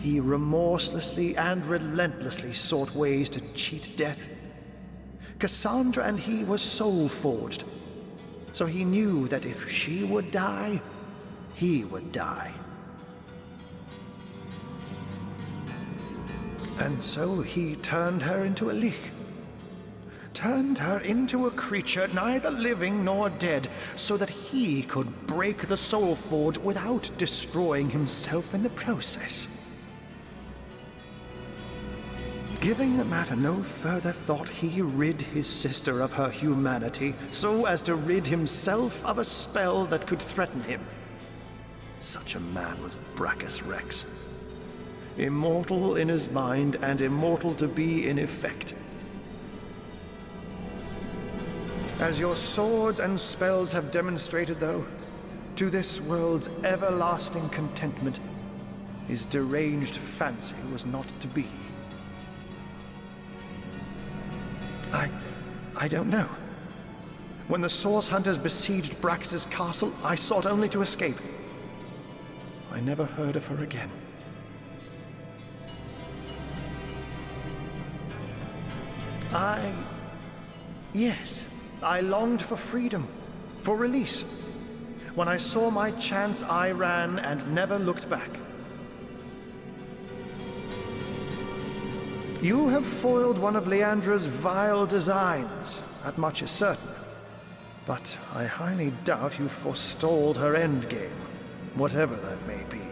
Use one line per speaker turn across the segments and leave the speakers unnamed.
He remorselessly and relentlessly sought ways to cheat death. Cassandra and he were soul-forged, so he knew that if she would die, he would die. And so he turned her into a lich. Turned her into a creature neither living nor dead, so that he could break the soul forge without destroying himself in the process. Giving the matter no further thought, he rid his sister of her humanity, so as to rid himself of a spell that could threaten him. Such a man was Brachus Rex. Immortal in his mind and immortal to be in effect. As your swords and spells have demonstrated, though, to this world's everlasting contentment, his deranged fancy was not to be. I don't know. When the Source Hunters besieged Brachus' castle, I sought only to escape. I never heard of her again. Yes, I longed for freedom, for release. When I saw my chance, I ran and never looked back. You have foiled one of Leandra's vile designs, that much is certain. But I highly doubt you forestalled her endgame, whatever that may be.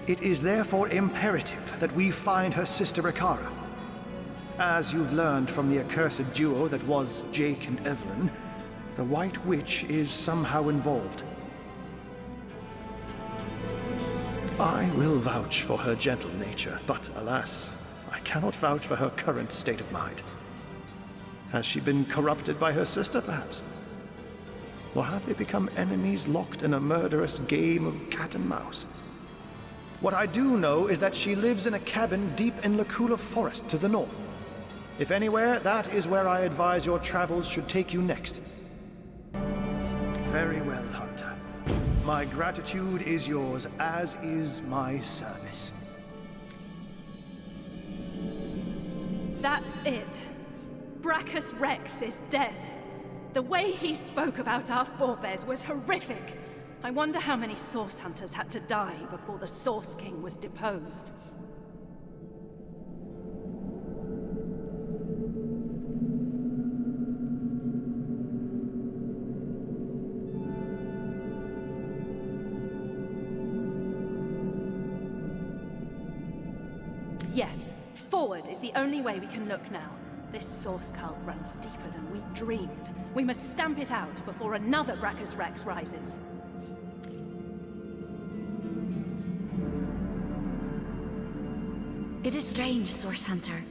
It is therefore imperative that we find her sister Ikara. As you've learned from the accursed duo that was Jake and Evelyn, the White Witch is somehow involved. I will vouch for her gentle nature, but alas, I cannot vouch for her current state of mind. Has she been corrupted by her sister, perhaps? Or have they become enemies locked in a murderous game of cat and mouse? What I do know is that she lives in a cabin deep in Lacula Forest to the north. If anywhere, that is where I advise your travels should take you next. Very well, Hunter. My gratitude is yours, as is my service.
That's it. Brachus Rex is dead. The way he spoke about our forebears was horrific. I wonder how many Source Hunters had to die before the Source King was deposed. Yes, forward is the only way we can look now. This Source cult runs deeper than we dreamed. We must stamp it out before another Brachus Rex rises.
It is strange, Source Hunter.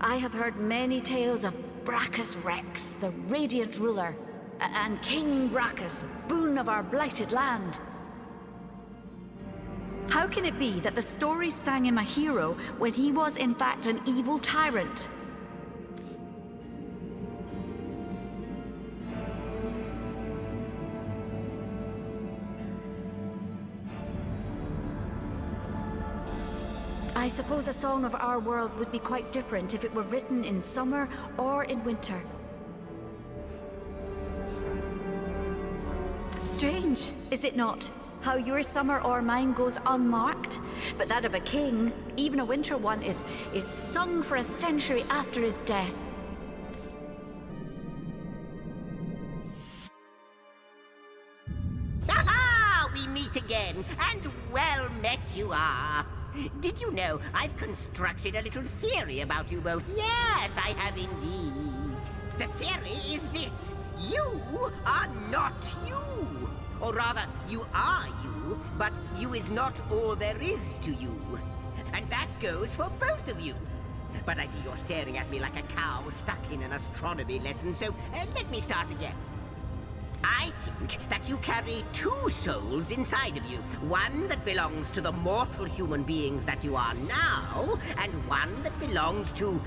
I have heard many tales of Brachus Rex, the radiant ruler, and King Brachus, boon of our blighted land. How can it be that the stories sang him a hero when he was in fact an evil tyrant? I suppose a song of our world would be quite different if it were written in summer or in winter. Strange, is it not? How your summer or mine goes unmarked, but that of a king, even a winter one, is sung for a century after his death.
Aha! We meet again, and well met you are. Did you know I've constructed a little theory about you both? Yes, I have indeed. The theory is this. You are not you. Or rather, you are you, but you is not all there is to you. And that goes for both of you. But I see you're staring at me like a cow stuck in an astronomy lesson, so let me start again. I think that you carry two souls inside of you. One that belongs to the mortal human beings that you are now, and one that belongs to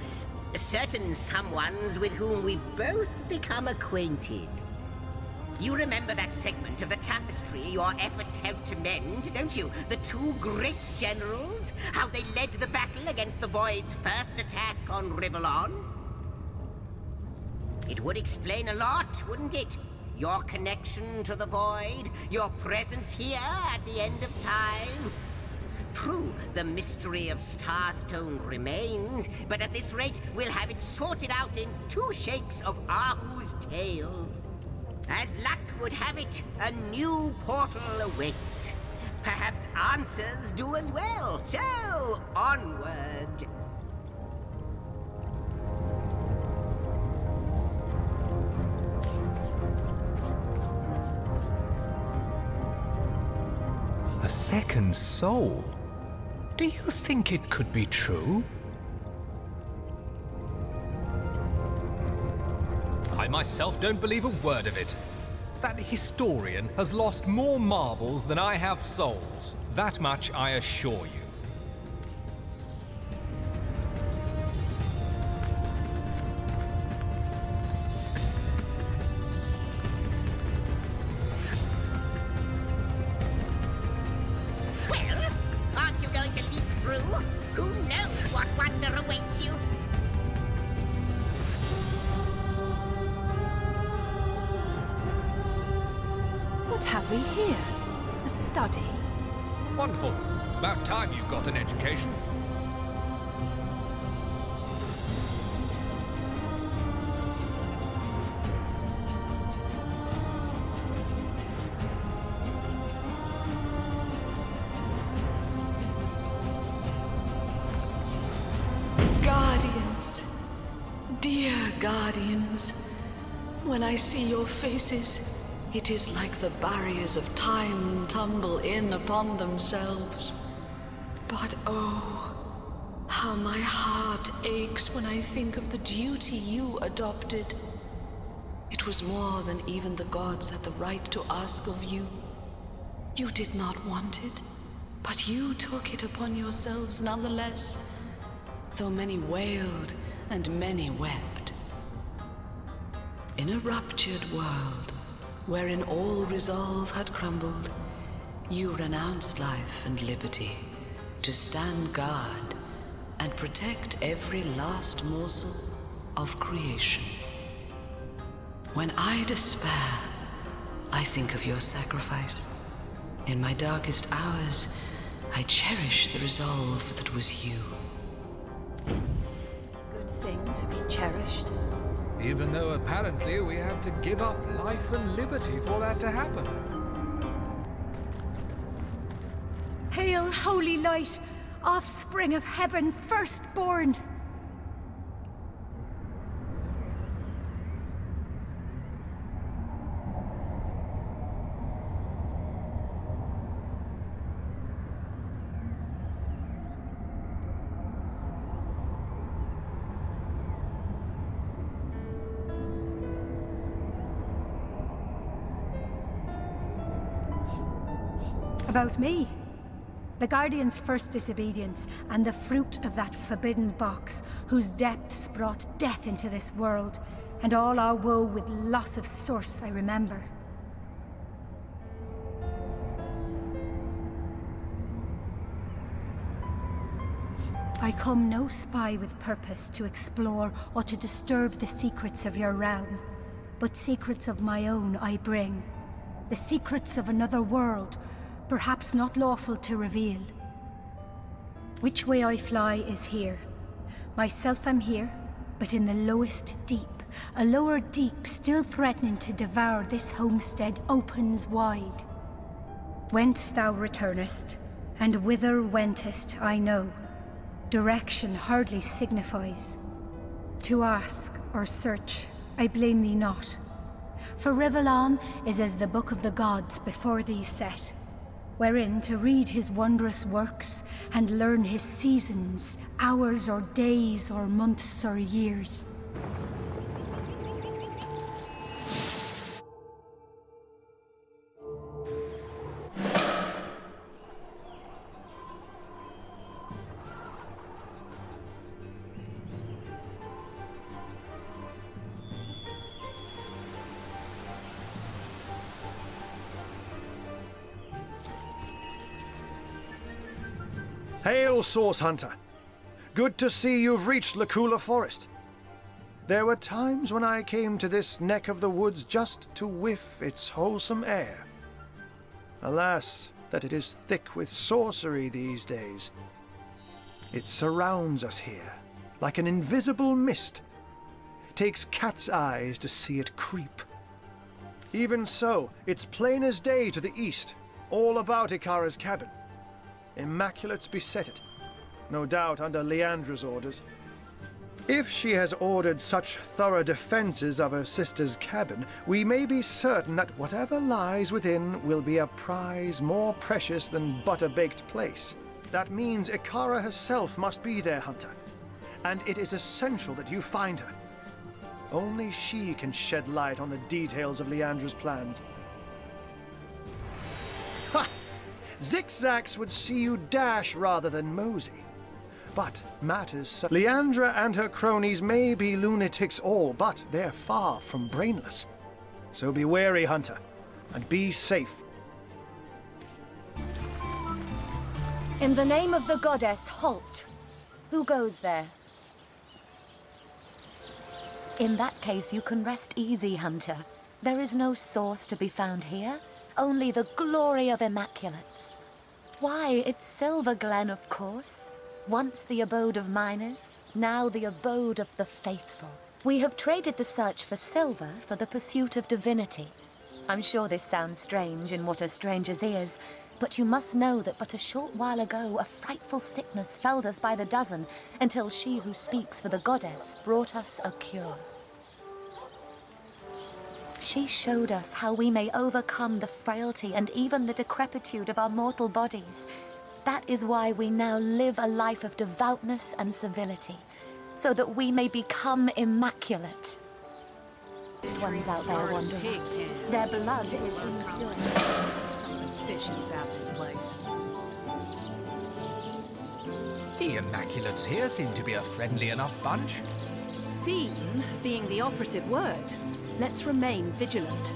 certain someones with whom we've both become acquainted. You remember that segment of the tapestry your efforts helped to mend, don't you? The two great generals? How they led the battle against the Void's first attack on Rivellon? It would explain a lot, wouldn't it? Your connection to the Void, your presence here at the end of time. True, the mystery of Starstone remains, but at this rate, we'll have it sorted out in 2 shakes of Ahu's tail. As luck would have it, a new portal awaits. Perhaps answers do as well. So, onward.
A second soul? Do you think it could be true? I myself don't believe a word of it. That historian has lost more marbles than I have souls. That much I assure you.
Well, aren't you going to leap through? Who knows what wonder awaits you?
What have we here? A study?
Wonderful. About time you got an education.
Guardians, dear guardians, when I see your faces, it is like the barriers of time tumble in upon themselves. But oh, how my heart aches when I think of the duty you adopted. It was more than even the gods had the right to ask of you. You did not want it, but you took it upon yourselves nonetheless, though many wailed and many wept. In a ruptured world, wherein all resolve had crumbled, you renounced life and liberty to stand guard and protect every last morsel of creation. When I despair, I think of your sacrifice. In my darkest hours, I cherish the resolve that was you.
Good thing to be cherished.
Even though apparently we had to give up life and liberty for that to happen.
Hail, holy light, offspring of heaven, firstborn! About me. The Guardian's first disobedience, and the fruit of that forbidden box, whose depths brought death into this world, and all our woe with loss of source, I remember. I come no spy with purpose to explore or to disturb the secrets of your realm, but secrets of my own I bring. The secrets of another world, perhaps not lawful to reveal. Which way I fly is here. Myself am here, but in the lowest deep. A lower deep still threatening to devour this homestead opens wide. Whence thou returnest, and whither wentest, I know. Direction hardly signifies. To ask or search, I blame thee not. For Rivellon is as the book of the gods before thee set, wherein to read his wondrous works and learn his seasons, hours or days or months or years.
Hail, Source Hunter. Good to see you've reached Lacula Forest. There were times when I came to this neck of the woods just to whiff its wholesome air. Alas, that it is thick with sorcery these days. It surrounds us here, like an invisible mist. Takes cat's eyes to see it creep. Even so, it's plain as day to the east, all about Ikara's cabin. Immaculates beset it, no doubt under Leandra's orders. If she has ordered such thorough defenses of her sister's cabin, we may be certain that whatever lies within will be a prize more precious than butter-baked plaice. That means Ikara herself must be there, Hunter. And it is essential that you find her. Only she can shed light on the details of Leandra's plans. Ha! Zigzags would see you dash rather than mosey. But matters Leandra and her cronies may be lunatics all, but they're far from brainless. So be wary, Hunter, and be safe.
In the name of the goddess, halt! Who goes there? In that case, you can rest easy, Hunter. There is no source to be found here, only the glory of Immaculates. Why, it's Silvergen, of course. Once the abode of miners, now the abode of the faithful. We have traded the search for silver for the pursuit of divinity. I'm sure this sounds strange in what a stranger's ears, but you must know that but a short while ago a frightful sickness felled us by the dozen, until she who speaks for the goddess brought us a cure. She showed us how we may overcome the frailty and even the decrepitude of our mortal bodies. That is why we now live a life of devoutness and civility, so that we may become immaculate. Ones out there wandering. Their blood is impure.
Something fishy about this place.
The Immaculates here seem to be a friendly enough bunch.
Seem being the operative word. Let's remain vigilant.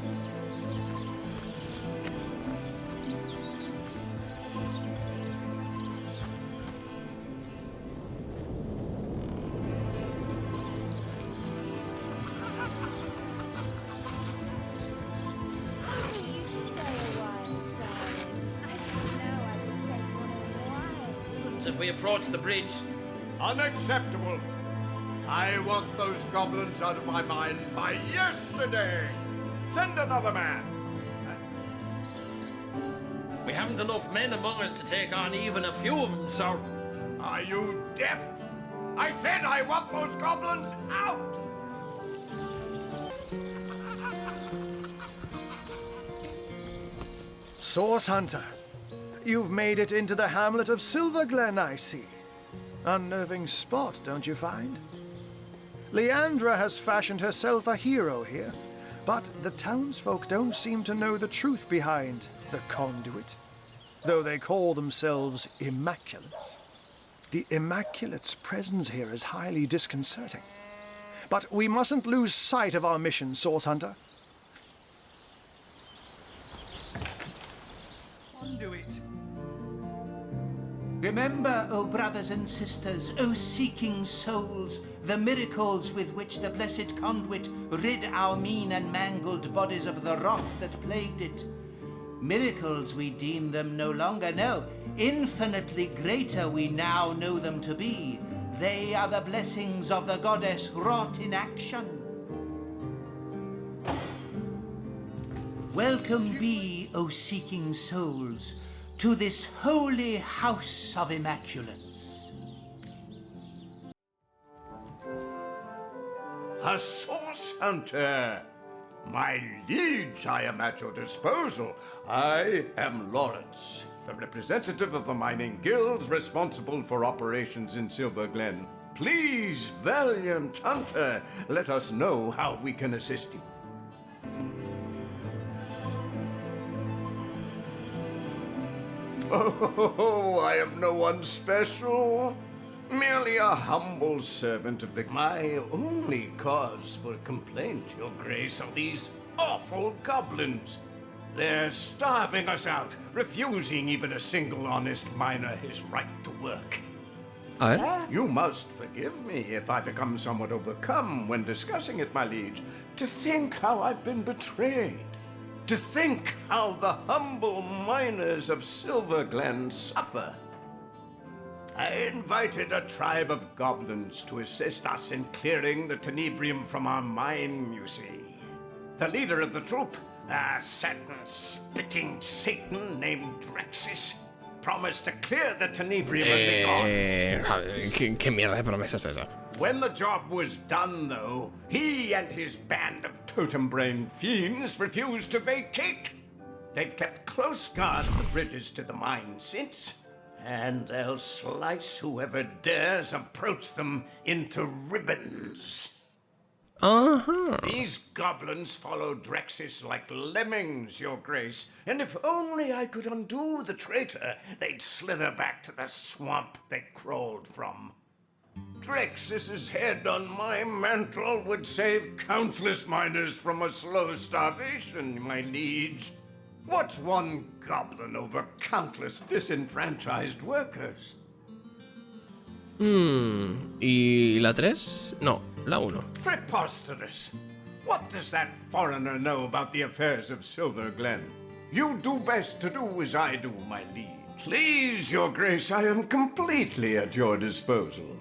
If we approach the bridge.
Unacceptable. I want those goblins out of my mind by yesterday. Send another man.
We haven't enough men among us to take on even a few of them, sir.
Are you deaf? I said I want those goblins out.
Source Hunter, you've made it into the hamlet of Silvergen, I see. Unnerving spot, don't you find? Leandra has fashioned herself a hero here, but the townsfolk don't seem to know the truth behind the conduit, though they call themselves Immaculates. The Immaculates' presence here is highly disconcerting. But we mustn't lose sight of our mission, Source Hunter.
Conduit.
Remember, O brothers and sisters, O seeking souls, the miracles with which the blessed conduit rid our mean and mangled bodies of the rot that plagued it. Miracles we deem them no longer, no, infinitely greater we now know them to be. They are the blessings of the goddess wrought in action. Welcome be, O seeking souls, to this holy house of Immaculates.
A source hunter. My liege, I am at your disposal. I am Lawrence, the representative of the mining guild responsible for operations in Silvergen. Please, valiant hunter, let us know how we can assist you. Oh, I am no one special. Merely a humble servant of the... My only cause for complaint, Your Grace, are these awful goblins. They're starving us out, refusing even a single honest miner his right to work.
A ver.
You must forgive me if I become somewhat overcome when discussing it, my liege. To think how I've been betrayed. To think how the humble miners of Silvergen suffer. I invited a tribe of goblins to assist us in clearing the tenebrium from our mine, you see. The leader of the troop, a Saturn-spitting Satan named Drexis, promised to clear the tenebrium and be gone.
¿Qué mierda de promesa es esa?
When the job was done, though, he and his band of totem-brained fiends refused to vacate. They've kept close guard of the bridges to the mine since, and they'll slice whoever dares approach them into ribbons. These goblins follow Drexis like lemmings, Your Grace, and if only I could undo the traitor, they'd slither back to the swamp they crawled from. Drexis's head on my mantle would save countless miners from a slow starvation, my liege. What's one goblin over countless disenfranchised workers?
¿Y la 3? No, la 1.
Preposterous! What does that foreigner know about the affairs of Silvergen? You do best to do as I do, my liege. Please, Your Grace, I am completely at your disposal.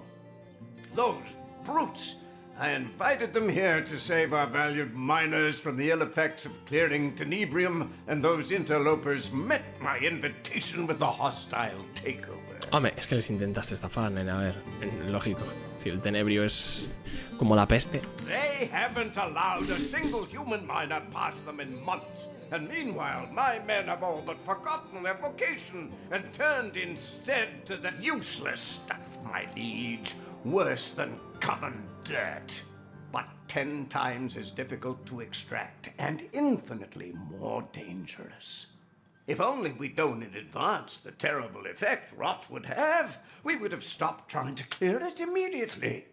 Those brutes! I invited them here to save our valued miners from the ill effects of clearing tenebrium, and those interlopers met my invitation with a hostile takeover.
Hombre, es que les intentaste estafar, nena. A ver, lógico. Si el tenebrio es como la peste.
They haven't allowed a single human miner past them in months. And meanwhile, my men have all but forgotten their vocation and turned instead to the useless stuff, my liege. Worse than common dirt, but 10 times as difficult to extract and infinitely more dangerous. If only we'd known in advance the terrible effect rot would have, we would have stopped trying to clear it immediately.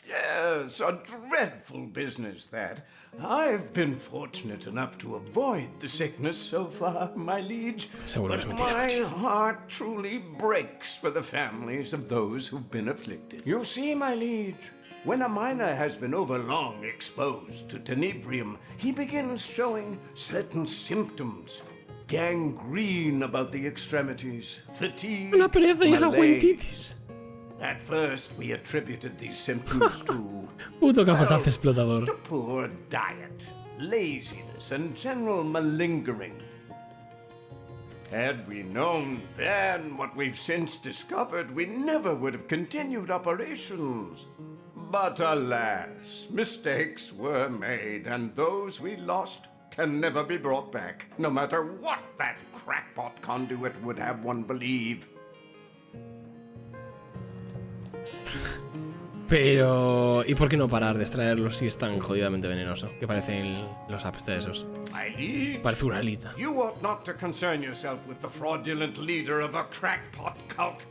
Yes, a dreadful business that. I've been fortunate enough to avoid the sickness so far, my liege. But my heart truly breaks for the families of those who've been afflicted. You see, my liege, when a miner has been overlong exposed to tenebrium, he begins showing certain symptoms. Gangrene about the extremities, fatigue, malaise. At first, we attributed these symptoms to poor diet, laziness, and general malingering. Had we known then what we've since discovered, we never would have continued operations. But alas, mistakes were made, and those we lost can never be brought back, no matter what that crackpot conduit would have one believe.
Pero... ¿y por qué no parar de extraerlo si es tan jodidamente venenoso? Que parecen los apps de esos. Parece una alita.
You ought not to concern yourself with the fraudulent leader of a crackpot cult.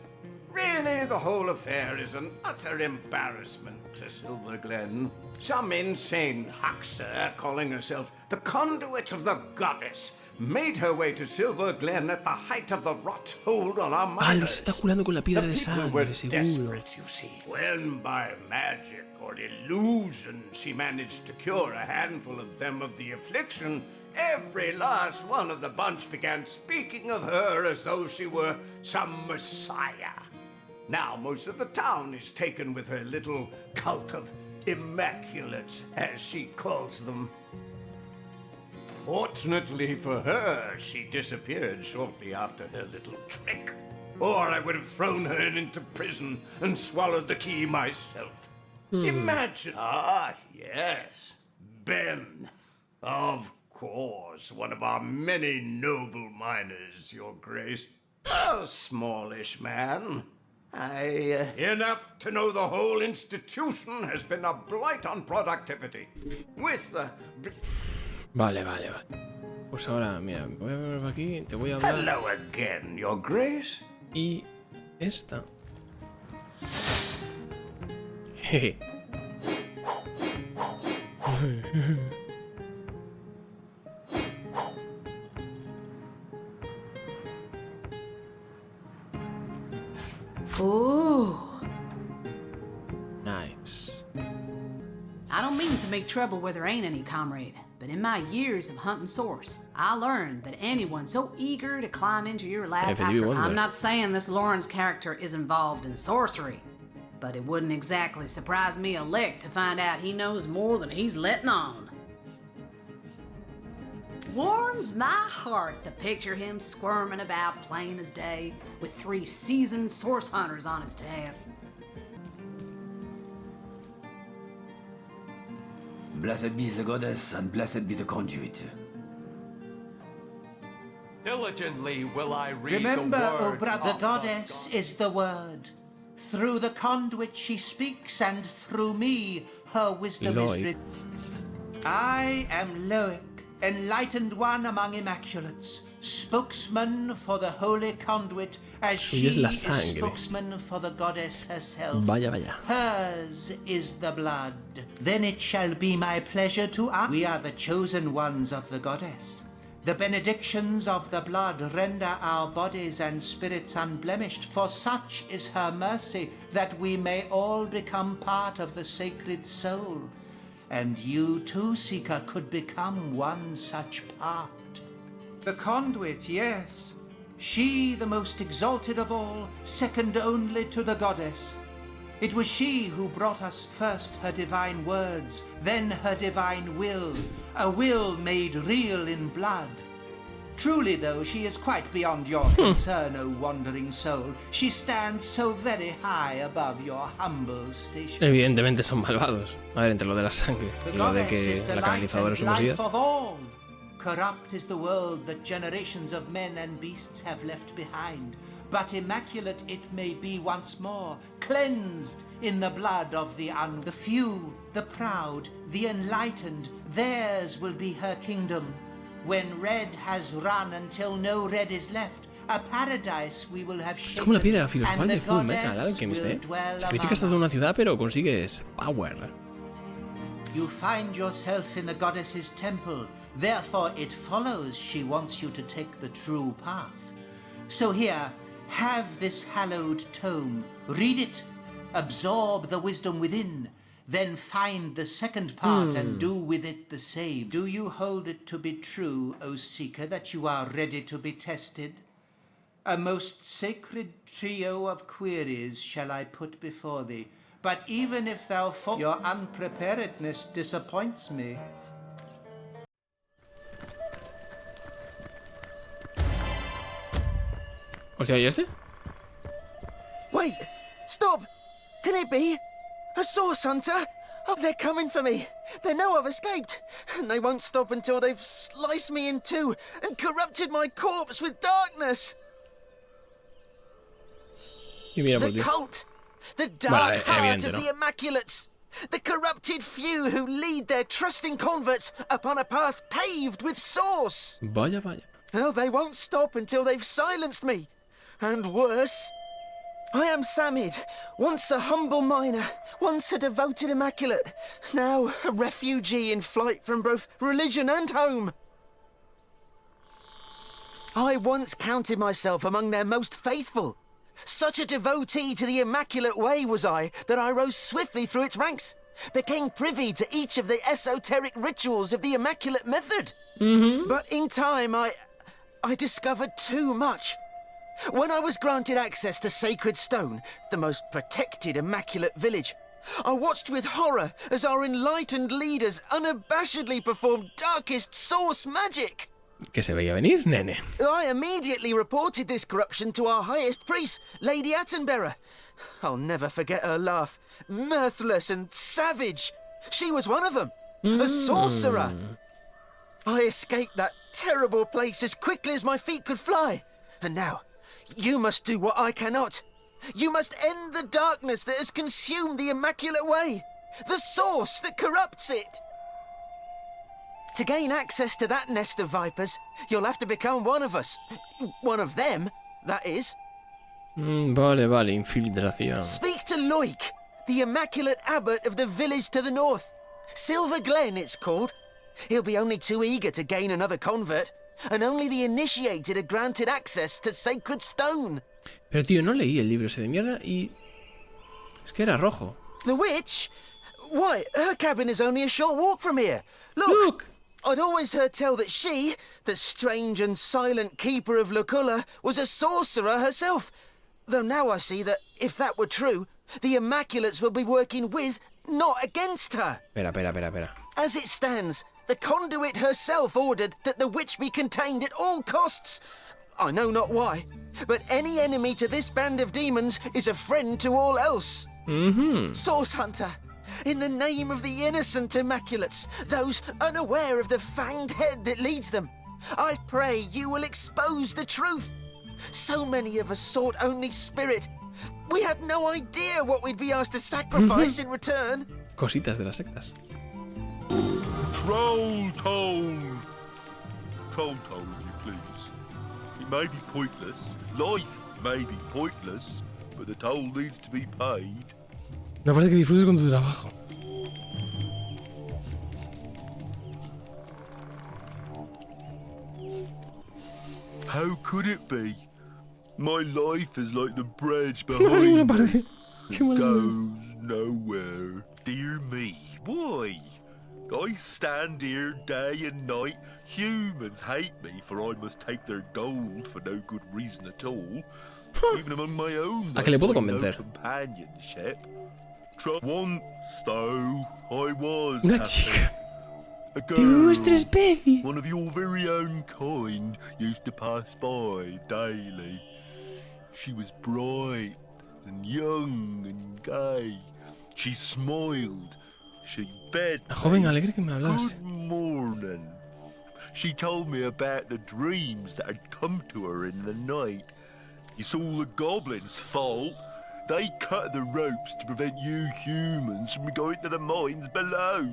Really, the whole affair is an utter embarrassment to Silvergen. Some insane huckster calling herself the conduit of the goddess made her way to Silvergen at the height of the rot's hold on our miners.
Ah, los está curando con la piedra de sangre, seguro.
You see. When by magic or illusion she managed to cure a handful of them of the affliction, every last one of the bunch began speaking of her as though she were some messiah. Now most of the town is taken with her little cult of immaculates, as she calls them. Fortunately for her, she disappeared shortly after her little trick. Or I would have thrown her into prison and swallowed the key myself. Imagine. Ah, yes. Ben. Of course, one of our many noble miners, Your Grace. A smallish man. Enough to know the whole institution has been a blight on productivity. With the...
Vale. Pues ahora, mira, me voy a ver aquí, te voy a hablar.
Hello again, Your Grace.
Y esta. Jeje.
Ooh.
Nice.
I don't mean to make trouble where there ain't any, comrade, but in my years of hunting source, I learned that anyone so eager to climb into your lap I'm not saying this Lawrence character is involved in sorcery, but it wouldn't exactly surprise me a lick to find out he knows more than he's letting on. Warms my heart to picture him squirming about plain as day with 3 seasoned source hunters on his tail.
Blessed be the goddess, and blessed be the conduit.
Diligently will I read
Remember,
the
O
words
brother
of
goddess is the word. Through the conduit she speaks, and through me her wisdom is written. I am Loic, enlightened one among immaculates, spokesman for the holy conduit, as she is spokesman for the goddess herself.
Vaya.
Hers is the blood. Then it shall be my pleasure to ask. We are the chosen ones of the goddess. The benedictions of the blood render our bodies and spirits unblemished, for such is her mercy, that we may all become part of the sacred soul. And you too, Seeker, could become one such part. The conduit, yes. She, the most exalted of all, second only to the goddess. It was she who brought us first her divine words, then her divine will, a will made real in blood. Truly, though, she is quite beyond your concern, O wandering soul. She stands so very high above your humble station.
Evidentemente son malvados. A ver, entre lo de la sangre y lo de que la canalizadora es unos días.
Corrupt is the world that generations of men and beasts have left behind. But immaculate it may be once more, cleansed in the blood of the few, the proud, the enlightened. Theirs will be her kingdom. When red has run until no red is left, a paradise we will have shaken.
Es como la piedra filosofal de Full Metal Alchemist, ¿eh? Sacrificas toda una ciudad, pero consigues power.
You find yourself in the goddess's temple. Therefore, it follows she wants you to take the true path. So here, have this hallowed tome. Read it. Absorb the wisdom within. Then find the second part and do with it the same. Do you hold it to be true, O Seeker, that you are ready to be tested? A most sacred trio of queries shall I put before thee. But even if thou fall, your unpreparedness disappoints me.
Hostia, ¿y este?
Wait! Stop! Can it be? A source hunter? Oh, they're coming for me. They know I've escaped. And they won't stop until they've sliced me in two and corrupted my corpse with darkness. The cult! The dark heart of the Immaculates! The corrupted few who lead their trusting converts upon a path paved with source!
Vaya.
Well, they won't stop until they've silenced me. And worse, I am Samid, once a humble miner, once a devoted immaculate, now a refugee in flight from both religion and home. I once counted myself among their most faithful. Such a devotee to the Immaculate Way was I, that I rose swiftly through its ranks, became privy to each of the esoteric rituals of the Immaculate Method. But in time, I discovered too much. When I was granted access to Sacred Stone, the most protected Immaculate village, I watched with horror as our enlightened leaders unabashedly performed darkest source magic.
Que se veía venir, nene.
I immediately reported this corruption to our highest priest, Lady Attenbearer. I'll never forget her laugh. Mirthless and savage. She was one of them. A sorcerer. I escaped that terrible place as quickly as my feet could fly. And now, you must do what I cannot. You must end the darkness that has consumed the Immaculate Way. The source that corrupts it. To gain access to that nest of vipers, you'll have to become one of us. One of them, that is.
Vale, infiltración.
Speak to Loic, the Immaculate Abbot of the village to the north. Silvergen, it's called. He'll be only too eager to gain another convert, and only the initiated are granted access to Sacred Stone.
Pero tío, no leí el libro ese de mierda y... Es que era rojo.
The witch? Why, her cabin is only a short walk from here. Look! I'd always heard tell that she, the strange and silent keeper of Luculla, was a sorcerer herself. Though now I see that, if that were true, the Immaculates will be working with, not against her.
Espera.
As it stands, the conduit herself ordered that the witch be contained at all costs. I know not why, but any enemy to this band of demons is a friend to all else. Source Hunter, in the name of the innocent Immaculates, those unaware of the fanged head that leads them, I pray you will expose the truth. So many of us sought only spirit. We had no idea what we'd be asked to sacrifice in return.
Cositas de las sectas.
Troll Town, if you please. It may be pointless, life may be pointless, but the toll needs to be paid.
Me parece que disfrutes con tu trabajo.
How could it be? My life is like the bridge behind me. It goes nowhere. Dear me, why? I stand here day and night. Humans hate me, for I must take their gold for no good reason at all. Even among my own,
¿A qué le puedo convencer?
no companionship. Once, though, I was
Una
happy.
chica
A
de
girl,
nuestra especie.
one of your very own kind, used to pass by daily. She was bright and young and gay. She smiled. She begged
La joven
me,
alegre que me hablase.
"Good morning." She told me about the dreams that had come to her in the night. It's all the goblins' fault. They cut the ropes to prevent you humans from going to the mines below.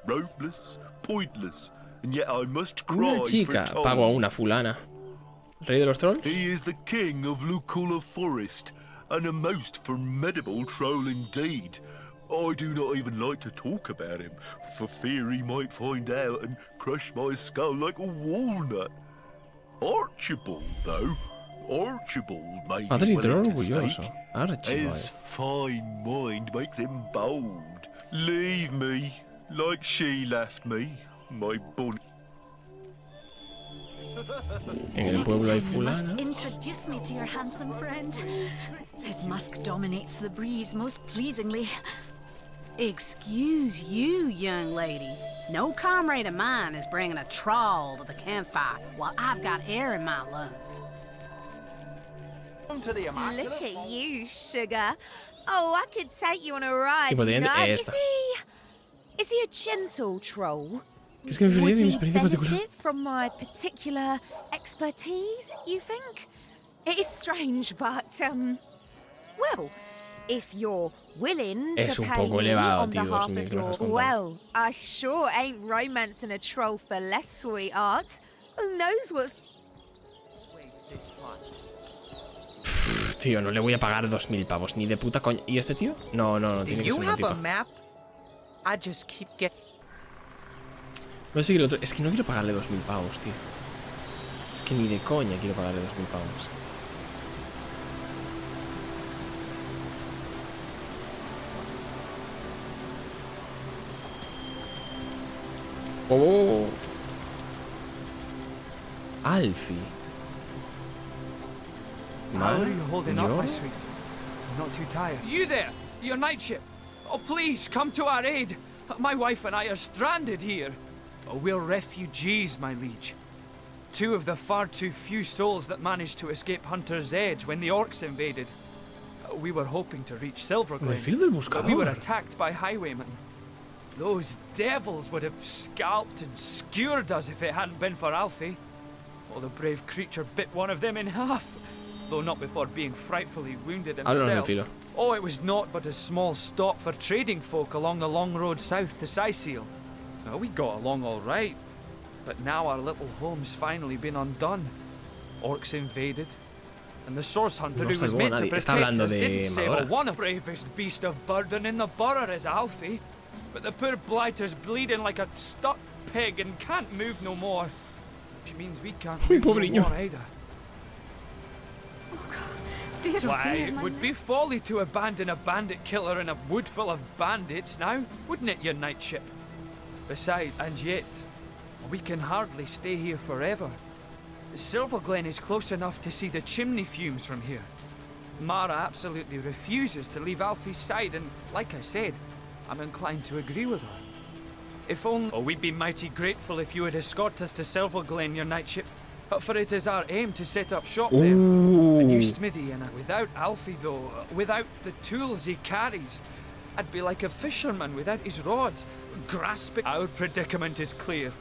Ropeless, pointless, and yet I must cry
Una chica.
for Tom.
Pago a una fulana. ¿Rey de los trolls?
He is the king of Luculla Forest, and a most formidable troll indeed. I do not even like to talk about him, for fear he might find out and crush my skull like a walnut. Archibald, though, Archibald made
Padre
me
y troll
willing to
orgulloso.
speak.
Archibald.
His fine mind makes him bold. Leave me, like she left me, my bunny.
En el pueblo hay
You must
fulanas.
introduce me to your handsome friend. His musk dominates the breeze most pleasingly.
Excuse you, young lady. No comrade of mine is bringing a trawl to the campfire while I've got air in my lungs.
Look at you, sugar. Oh, I could take you on a ride.
Tipo, tiene
No,
esta.
is he a gentle troll?
Es que me fijé
Would
de mi
he
experiencia particular.
benefit from my particular expertise, you think? It is strange, but, well, if you're willing
Es
to
un
pay
poco
me
elevado,
on
tío,
behalf
2000
of
que me estás
your...
contando.
Well, I sure ain't romancing a troll for less, sweetheart. Who knows what's...
Pff, tío, no le voy a pagar 2000 pavos, ni de puta coña. ¿Y este tío? No, tiene que ser una tipa.
map? I just keep getting...
Voy a seguir el otro. Es que no quiero pagarle 2000 pavos, tío. Es que ni de coña quiero pagarle 2000 pavos. Oh. Alfie.
How are you holding up,
Yo?
my sweet? You're not too tired.
You there! Your night ship! Oh, please, come to our aid! My wife and I are stranded here.
Oh, we're refugees, my liege. Two of the far too few souls that managed to escape Hunter's Edge when the orcs invaded. We were hoping to reach Silvergen,
filo del
but we were
buscador.
attacked by highwaymen. Those devils would have scalped and skewered us if it hadn't been for Alfie. Well, the brave creature bit one of them in half, though not before being frightfully wounded
Háblanos del
himself.
filo.
Oh, it was naught but a small stop for trading folk along the long road south to Sicil. We got along all right, but now our little home's finally been undone. Orcs invaded, and the source hunter
No
who was
salvó a
meant to
nadie. Está
protect
hablando
us
de
didn't save
Madora.
a one bravest beast of burden in the borough is Alfie. But the poor blighter's bleeding like a stuck pig and can't move no more. Which means we can't move no
Pobreño.
more either.
Dear,
Why,
dear,
it would be folly to abandon a bandit killer in a wood full of bandits now, wouldn't it, your knightship? Besides, and yet, we can hardly stay here forever. Silvergen is close enough to see the chimney fumes from here. Mara absolutely refuses to leave Alfie's side, and like I said, I'm inclined to agree with her. If only... Oh, we'd be mighty grateful if you would escort us to Silvergen, your knightship. For it is our aim to set up shop there. A new smithy, and without Alfie, though, without the tools he carries, I'd be like a fisherman without his rods, grasping. Our predicament is clear.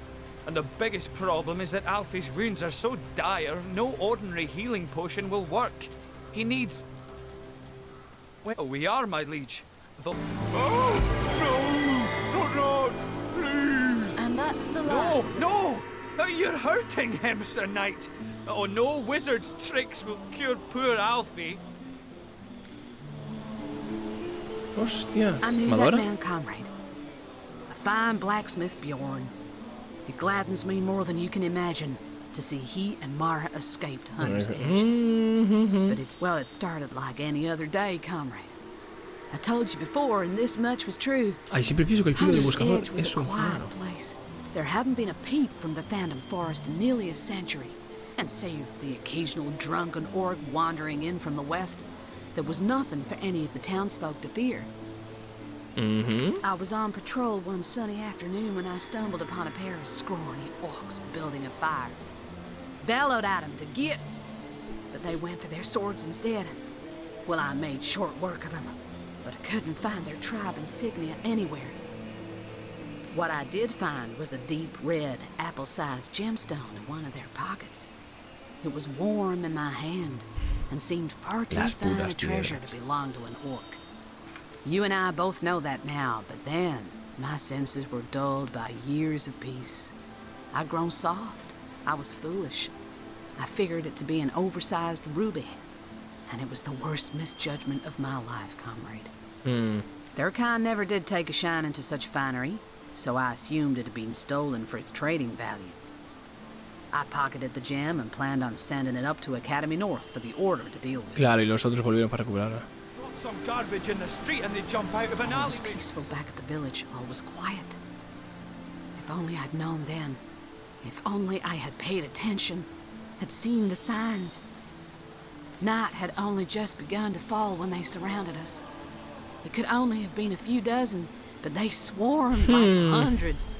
And the biggest problem is that Alfie's wounds are so dire, no ordinary healing potion will work. He needs... Well, we are, my liege. The...
Oh, no! Not, please!
And that's the last.
No! You're hurting him, Sir Knight. Oh, no wizard's tricks will cure poor Alfie.
Hostia.
I knew that man, comrade. A fine blacksmith, Bjorn. It gladdens me more than you can imagine to see he and Mara escaped Hunter's Edge. But it started like any other day, comrade. I told you before, and this much was true.
Ay, siempre pienso que el filo del
Hunter's
buscador
Edge was
es
a
un
quiet
faro.
place. There hadn't been a peep from the Phantom Forest in nearly a century, and save the occasional drunken orc wandering in from the west, there was nothing for any of the townsfolk to fear. I was on patrol one sunny afternoon when I stumbled upon a pair of scrawny orcs building a fire. Bellowed at them to get, but they went for their swords instead. Well, I made short work of them, but I couldn't find their tribe insignia anywhere. What I did find was a deep red, apple-sized gemstone in one of their pockets. It was warm in my hand and seemed far too fine a treasure to belong to an orc. You and I both know that now, but then my senses were dulled by years of peace. I'd grown soft. I was foolish. I figured it to be an oversized ruby, and it was the worst misjudgment of my life, comrade. Their kind never did take a shine to such finery, so I assumed it had been stolen for its trading value. I pocketed the gem and planned on sending it up to Academy North for the Order to deal with.
Claro, y los otros volvieron para recuperarla.
Some garbage in the street and they jump out of an alley.
It was peaceful back at the village. All was quiet. If only I'd known then. If only I had paid attention, had seen the signs. Night had only just begun to fall when they surrounded us. It could only have been a few dozen, but they swarmed like hundreds.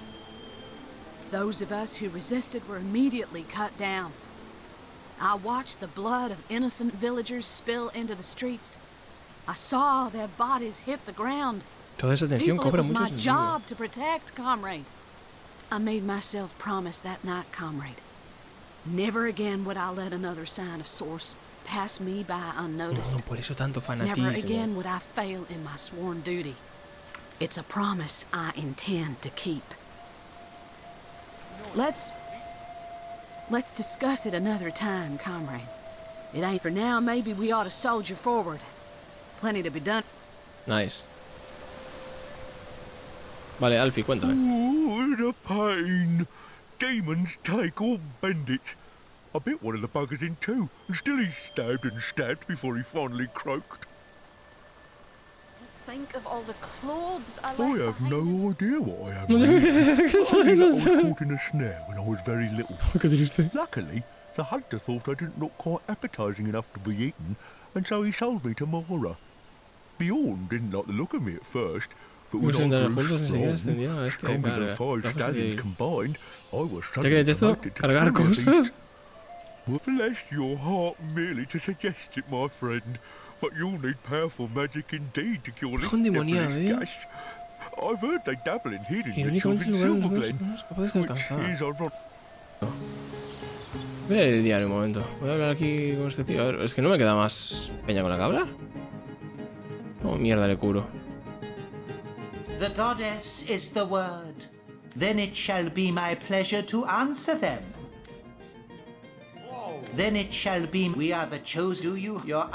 Those of us who resisted were immediately cut down. I watched the blood of innocent villagers spill into the streets. I saw their bodies hit the ground.
Toda esa tensión
People
cobra
it was
mucho
my
sentido.
job to protect, comrade. I made myself promise that night, comrade. Never again would I let another sign of source pass me by unnoticed.
No, por eso tanto
Never
fanatismo.
again would I fail in my sworn duty. It's a promise I intend to keep. Let's discuss it another time, comrade. It ain't for now. Maybe we ought to soldier forward. Plenty to be done.
Nice. Vale, Alfie, cuéntame.
Oh, the pain. Demons take all bandits. I bit one of the buggers in two, and still he stabbed and stabbed before he finally croaked.
Think of all the clothes I
I have no idea what I am doing. I was caught in a snare when I was very little. Luckily, the hunter thought I didn't look quite appetizing enough to be eaten, and so he sold me to Mara. Bjorn didn't like the look of me at first, but when I grew strong, stronger than 5 stallions combined, I was suddenly promoted to carry a beast. Bless your heart merely to suggest it, my friend, but you'll need powerful magic indeed to cure this devilish gash. I've heard they dabble in hidden rituals in Silvergen, which is ironic.
Voy a leer el diario un momento. Voy a hablar aquí con este tío. A ver, es que no me queda más peña con la que hablar. ¿Cómo mierda le curo?
The goddess is the word. Then it shall be my pleasure to answer them. Then it shall be. We are the chosen. Your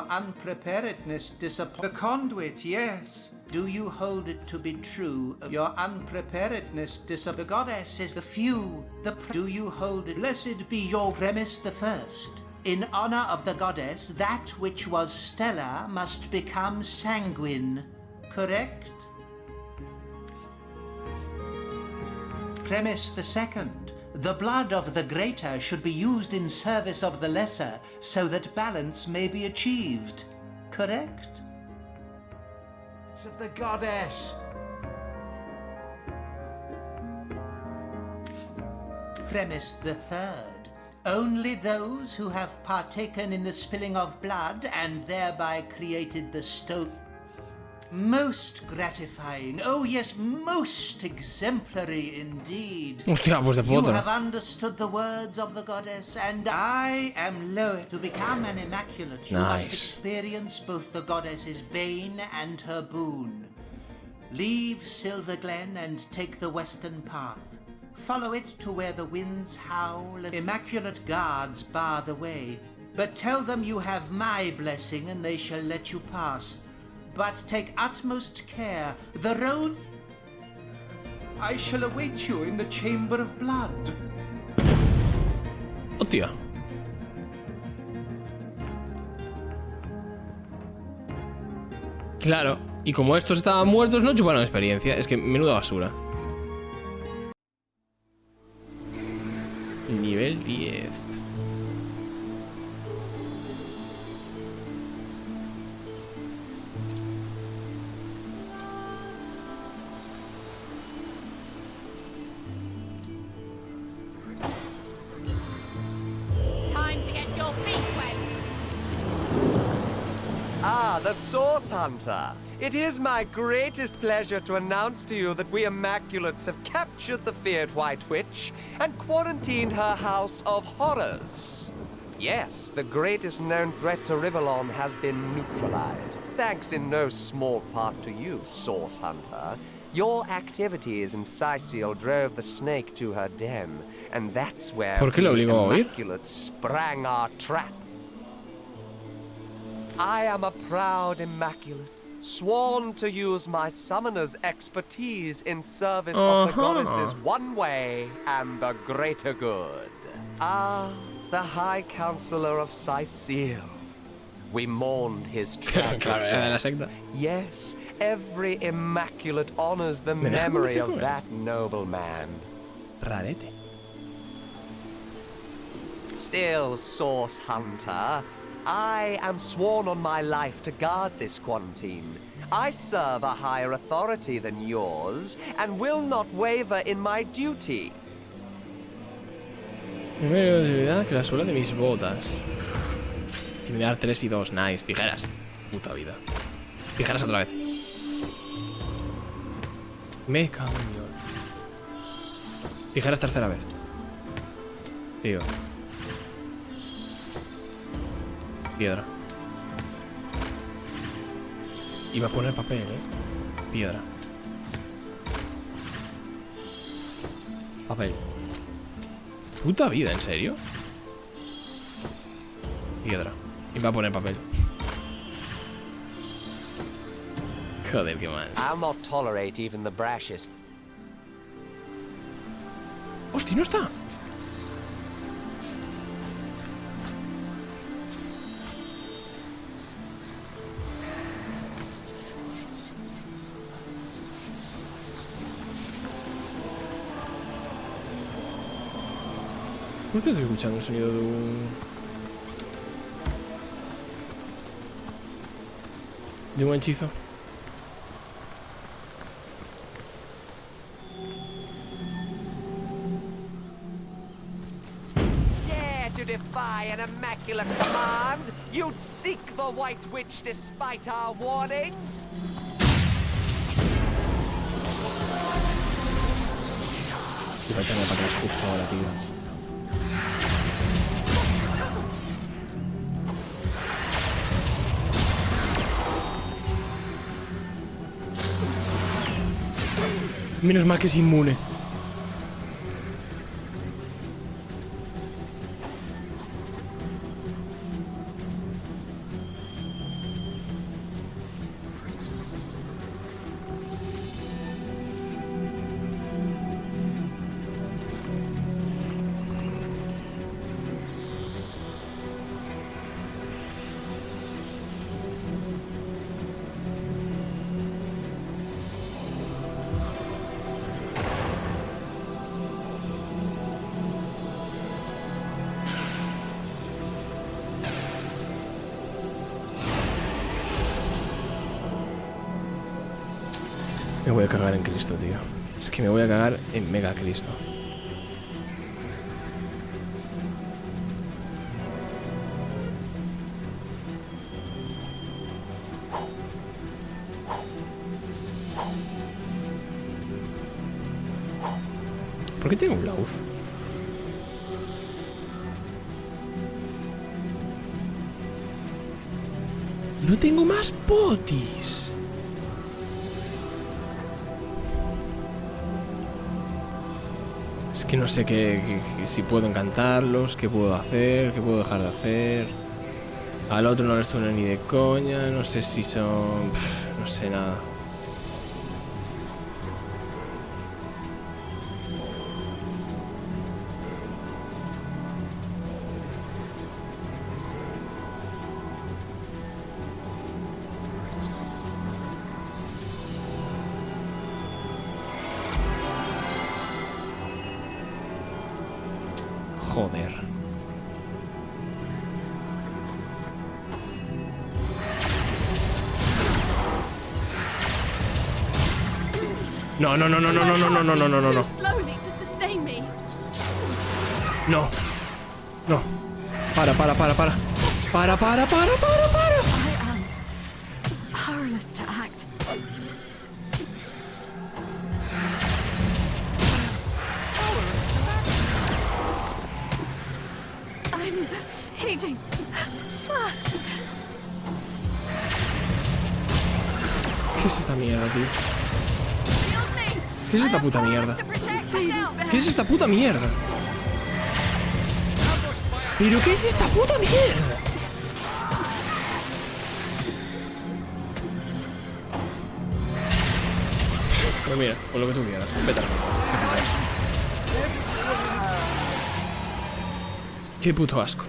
unpreparedness disappoint. The conduit, yes. Do you hold it to be true? Your unpreparedness disappoint. The goddess is the few. Do you hold it? Blessed be your premise the first. In honor of the goddess, that which was stellar must become sanguine. Correct? Premise the second. The blood of the greater should be used in service of the lesser, so that balance may be achieved. Correct?
It's of the goddess.
Premise the third. Only those who have partaken in the spilling of blood and thereby created the stone. Most gratifying. Oh yes, most exemplary indeed.
Hostia, pues de
You
puta.
have understood the words of the goddess, and I am loath to become an immaculate. You must
Nice.
experience both the goddess's bane and her boon. Leave Silvergen and take the western path. Follow it to where the winds howl and immaculate guards bar the way. But tell them you have my blessing and they shall let you pass. But take utmost care. The road... I shall await you in the chamber of blood.
Hostia. Claro. Y como estos estaban muertos, no chuparon experiencia. Es que menuda basura. Nivel 10.
Time to get your feet wet.
Ah, the Source Hunter. It is my greatest pleasure to announce to you that we Immaculates have captured the feared White Witch and quarantined her house of horrors. Yes, the greatest known threat to Rivellon has been neutralized, thanks in no small part to you, Source Hunter. Your activities in Sicil drove the snake to her den, and that's where
¿Por qué lo obligó a huir?
Immaculates sprang our trap. I am a proud Immaculate, sworn to use my summoner's expertise in service of the goddess's one way and the greater good. Ah, the High Counselor of Sicil. We mourned his tragic
Claro, era de la
death.
secta.
Yes, every Immaculate honors the
Me deja
memory
muy
of
seguro.
that noble man.
Rarete.
Still, Source Hunter, I am sworn on my life to guard this quarantine. I serve a higher authority than yours, and will not waver in my duty.
Primera utilidad que la suela de mis botas. Intimidar 3 y 2. Nice. Tijeras. Puta vida. Tijeras otra vez. Me cago en Dios. Tijeras tercera vez. Tío. Piedra. Iba a poner papel, Piedra. Papel. Puta vida, ¿en serio? Piedra. Iba a poner papel. Joder, qué mal.
I'll not tolerate even the brashest.
Hostia, no está. ¿Por qué estoy escuchando el sonido de un hechizo?
Dare to defy an immaculate command? You'd seek the White Witch despite our warnings?
Iba a echarme para atrás justo ahora, tío. Menos mal que es inmune. Me voy a cagar en Cristo, tío. Es que me voy a cagar en Mega Cristo. ¿Por qué tengo un laúd? ¡No tengo más potis! Es que no sé si puedo encantarlos, qué puedo hacer, qué puedo dejar de hacer. Al otro no le estuve ni de coña, no sé si son... no sé nada. Joder. No, no, no, no, no, no, no, no, no, no, no, no, no. No. No. Para. Para.
I am powerless to act. I'm fading fast.
¿Qué es esta mierda, tío? ¿Qué es esta puta mierda? ¿Qué es esta puta mierda? ¿Pero qué es esta puta mierda? Pues mira, con lo que tú quieras. Vete a la mierda. Qué puto asco.